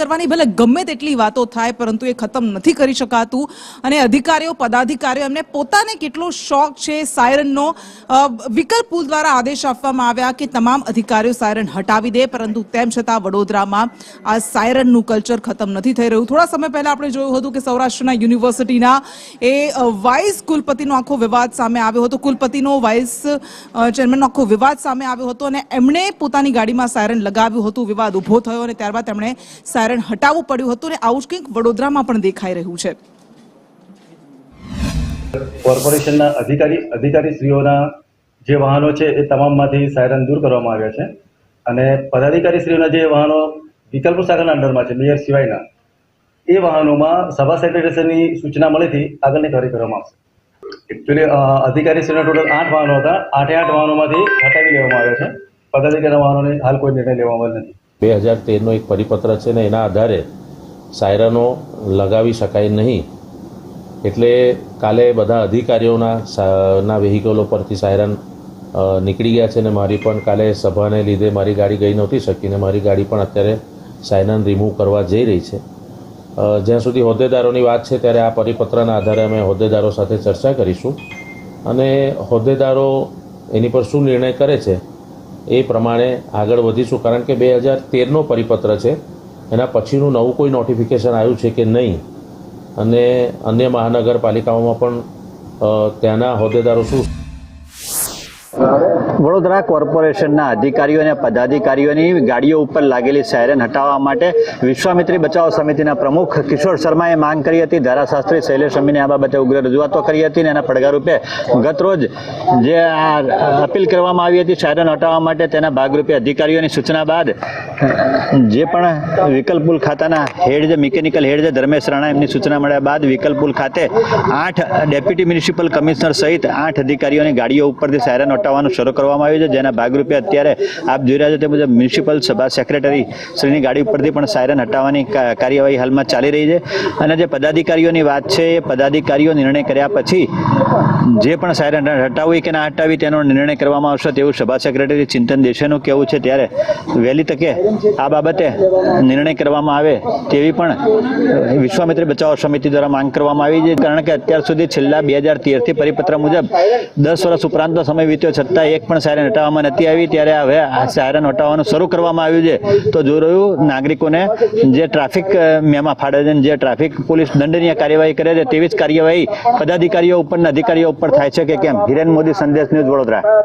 કરવાની ભલે ગમે તેટલી વાતો થાય પરંતુ એ ખતમ નથી કરી શકાતું અને અધિકારીઓ પદાધિકારીઓ એમને પોતાને કેટલો શોખ છે સાયરનનો વિકલ્પ પુલ દ્વારા આદેશ આપવામાં આવ્યા કે તમામ અધિકારીઓ સાયરન હટાવી દે પરંતુ તેમ છતાં વડોદરામાં આ સાયરનનું કલ્ચર ખતમ નથી થઈ રહ્યું। થોડા સમય પહેલા આપણે જોયું હતું કે સૌરાષ્ટ્રના યુનિવર્સિટીના એ વાઇસ કુલપતિનો આખો વિવાદ સામે આવ્યો હતો। કુલપતિનો વાઇસ ચેરમેનનો આખો વિવાદ સામે આવ્યો હતો અને એમણે પોતાની ગાડીમાં સાયરન લગાવ્યું હતું। વિવાદ ઉભો થયો અને ત્યારબાદ તેમણે સાયરન હટાવવું પડ્યું હતું અને આવું જ કંઈક વડોદરામાં પણ દેખાઈ રહ્યું છે। કોર્પોરેશનના અધિકારીશ્રીઓના જે વાહનો છે એ તમામમાંથી સાયરન દૂર કરવામાં આવ્યા છે અને પદાધિકારીશ્રીઓના જે વાહનો વિકલ્પ શાખાના અંડરમાં છે મેયર સિવાયના એ વાહનોમાં સભા સેક્રેટરીની સૂચના મળીથી આગળની કાર્યવાહી કરવામાં આવશે। એકચ્યુઅલી અધિકારીશ્રીના ટોટલ 8 વાહનો હતા, 8 વાહનોમાંથી હટાવી લેવામાં આવ્યા છે। પદાધિકારીના વાહનોને હાલ કોઈ નિર્ણય લેવામાં નથી। 2013નો એક પરિપત્ર છે ને એના આધારે સાયરનો લગાવી શકાય નહીં એટલે કાલે બધા અધિકારીઓના વેહિકલો પરથી સાયરન નીકળી ગયા છે ને મારી પણ કાલે સભાને લીધે મારી ગાડી ગઈ નહોતી શકીને મારી ગાડી પણ અત્યારે સાયરન રિમૂવ કરવા જઈ રહી છે। જ્યાં સુધી હોદ્દેદારોની વાત છે ત્યારે આ પરિપત્રના આધારે અમે હોદ્દેદારો સાથે ચર્ચા કરીશું અને હોદ્દેદારો એની પર શું નિર્ણય કરે છે એ પ્રમાણે આગળ વધીશું। કારણ કે 2013નો પરિપત્ર છે, એના પછીનું નવું કોઈ નોટિફિકેશન આવ્યું છે કે નહીં અને અન્ય મહાનગરપાલિકાઓમાં પણ ત્યાંના હોદ્દેદારો શું વડોદરા કોર્પોરેશનના અધિકારીઓ અને પદાધિકારીઓની ગાડીઓ ઉપર લાગેલી સાયરન હટાવવા માટે વિશ્વામિત્રી બચાવ સમિતિના પ્રમુખ કિશોર શર્માએ માંગ કરી હતી। ધારાશાસ્ત્રી શૈલેષ અમીને આ બાબતે ઉગ્ર રજૂઆતો કરી હતી અને એના પડઘારૂપે ગતરોજ જે આ અપીલ કરવામાં આવી હતી સાયરન હટાવવા માટે તેના ભાગરૂપે અધિકારીઓની સૂચના બાદ જે પણ વિકલ્પ પુલ ખાતાના હેડ જે મિકેનિકલ હેડ છે ધર્મેશ રાણા એમની સૂચના મળ્યા બાદ વિકલ્પ પુલ ખાતે 8 ડેપ્યુટી મ્યુનિસિપલ કમિશનર સહિત 8 અધિકારીઓની ગાડીઓ ઉપરથી સાયરન હટાવવાનું શરૂ કરવામાં આવ્યું છે, જેના ભાગરૂપે અત્યારે આપ જોઈ રહ્યા છો તે મુજબ મ્યુનિસિપલ સભા સેક્રેટરી શ્રીની ગાડી ઉપરથી પણ સાયરન હટાવવાની કાર્યવાહી હાલમાં ચાલી રહી છે। અને જે પદાધિકારીઓની વાત છે એ પદાધિકારીઓ નિર્ણય કર્યા પછી જે પણ સાયરન હટાવવી કે ના હટાવવી તેનો નિર્ણય કરવામાં આવશે તેવું સભા સેક્રેટરી ચિંતન દેસાઈનું કહેવું છે। ત્યારે વહેલી તકે આ બાબતે નિર્ણય કરવામાં આવે તેવી પણ વિશ્વામિત્રી બચાવ સમિતિ દ્વારા માંગ કરવામાં આવી છે। કારણ કે અત્યાર સુધી છેલ્લા 2013થી પરિપત્ર મુજબ 10 વર્ષ ઉપરાંતનો સમય વીત્યો છતાં એક પણ સાયરન હટાવવામાં નથી આવી, ત્યારે હવે આ સાયરન હટાવવાનું શરૂ કરવામાં આવ્યું છે તો જો રહ્યું નાગરિકોને જે ટ્રાફિક મેમા ફાડે છે જે ટ્રાફિક પોલીસ દંડનીય કાર્યવાહી કરે છે તેવી જ કાર્યવાહી પદાધિકારીઓ ઉપરના અધિકારીઓ ઉપર થાય છે કે કેમ? હિરેન મોદી, સંદેશ ન્યૂઝ, વડોદરા।